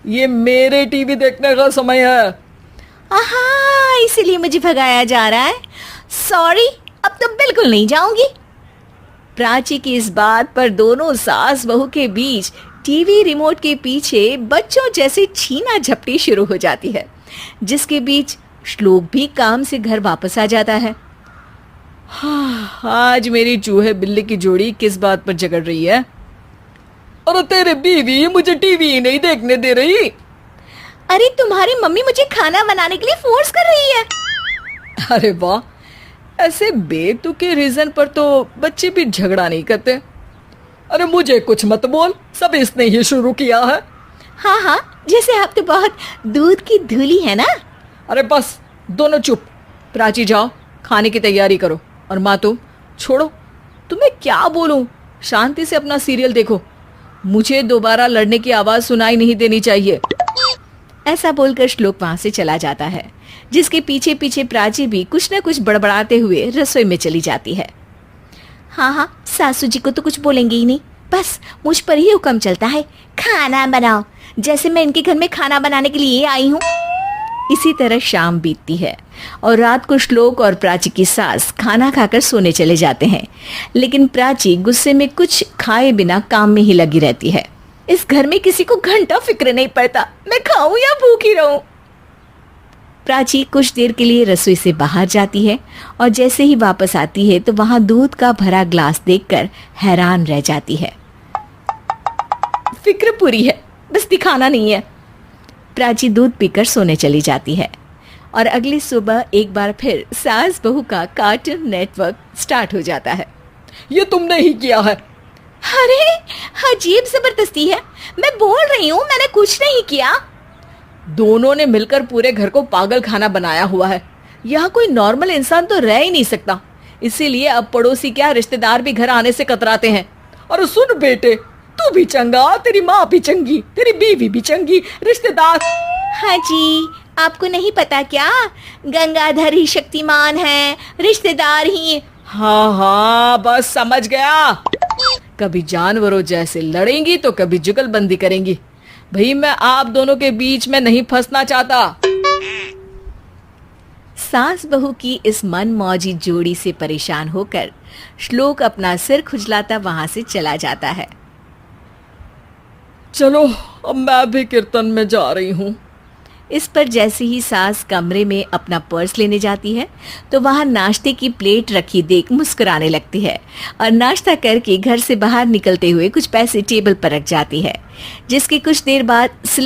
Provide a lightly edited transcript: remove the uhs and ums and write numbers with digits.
ये मेरे टीवी देखने का समय है। आहा, इसीलिए मुझे भगाया जा रहा है। सॉरी, अब तो बिल्कुल नहीं जाऊंगी। प्राची की इस बात पर दोनों सास बहू के बीच टीवी रिमोट के पीछे बच्चों जैसे छीना झपटी शुरू हो जाती है, जिसके बीच श्लोक भी काम से घर वापस आ जाता है। हाँ, आज मेरी चूहे बिल्ली की जोड़ी किस बात पर झगड़ रही है? अरे तेरे बीवी मुझे टीवी ही नहीं देखने दे रही। अरे तुम्हारी मम्मी मुझे खाना बनाने के लिए फोर्स कर रही है। अरे वाह, ऐसे बेतुके रीजन पर तो बच्चे भी झगड़ा नहीं करते। अरे मुझे कुछ मत बोल, सब इसने ही शुरू किया है। हाँ हाँ, जैसे आप तो बहुत दूध की धूली है ना। अरे बस, दोनों चुप। प्राची जाओ, खाने की तैयारी करो। और माँ तुम छोड़ो, तुम्हें क्या बोलूं, शांति से अपना सीरियल देखो। मुझे दोबारा लड़ने की आवाज सुनाई नहीं देनी चाहिए। ऐसा बोलकर श्लोक वहां से चला जाता है, जिसके पीछे पीछे प्राची भी कुछ न कुछ बड़बड़ाते हुए रसोई में चली जाती है। हाँ हाँ, सासू जी को तो कुछ बोलेंगे ही नहीं, बस मुझ पर ही हुक्म चलता है, खाना बनाओ, जैसे मैं इनके घर में खाना बनाने के लिए आई हूँ। इसी तरह शाम बीतती है और रात को श्लोक और प्राची की सास खाना खाकर सोने चले जाते हैं, लेकिन प्राची गुस्से में कुछ खाए बिना काम में ही लगी रहती है। इस घर में किसी को घंटा फिक्र नहीं पड़ता, मैं खाऊं या भूखी रहूं। प्राची कुछ देर के लिए रसोई से बाहर जाती है और जैसे ही वापस आती है तो वहां दूध का भरा ग्लास देखकर हैरान रह जाती है। फिक्र पूरी है, बस दिखाना नहीं है। प्राची दूध पीकर सोने चली जाती है और अगली सुबह एक बार फिर सास बहू का कार्टून नेटवर्क स्टार्ट हो जाता है। ये तुमने ही किया है। अरे अजीब जबरदस्ती है, मैं बोल रही हूँ मैंने कुछ नहीं किया। दोनों ने मिलकर पूरे घर को पागल खाना बनाया हुआ है। यहाँ कोई नॉर्मल इंसान तो रह ही नहीं सकता, इसीलिए अब पड़ोसी क्या रिश्तेदार भी घर आने से कतराते हैं। और सुन बेटे, तू भी चंगा, तेरी माँ भी चंगी, तेरी बीवी भी चंगी, रिश्तेदार। हाँ जी, आपको नहीं पता क्या, गंगाधर ही शक्तिमान है, रिश्तेदार ही। हाँ हाँ, बस समझ गया। कभी जानवरों जैसे लड़ेंगी तो कभी जुगलबंदी करेंगी। भाई मैं आप दोनों के बीच में नहीं फंसना चाहता। सास बहू की इस मनमौजी जोड़ी से परेशान होकर श्लोक अपना सिर खुजलाता वहां से चला जाता है। चलो अब मैं भी कीर्तन में जा रही हूँ। इस पर जैसे ही सास कमरे में अपना पर्स लेने जाती है तो वहां नाश्ते की प्लेट रखी देख मुस्कुराने लगती है और नाश्ता करके घर से बाहर निकलते हुए कुछ पैसे टेबल पर रख जाती है, जिसके कुछ देर बाद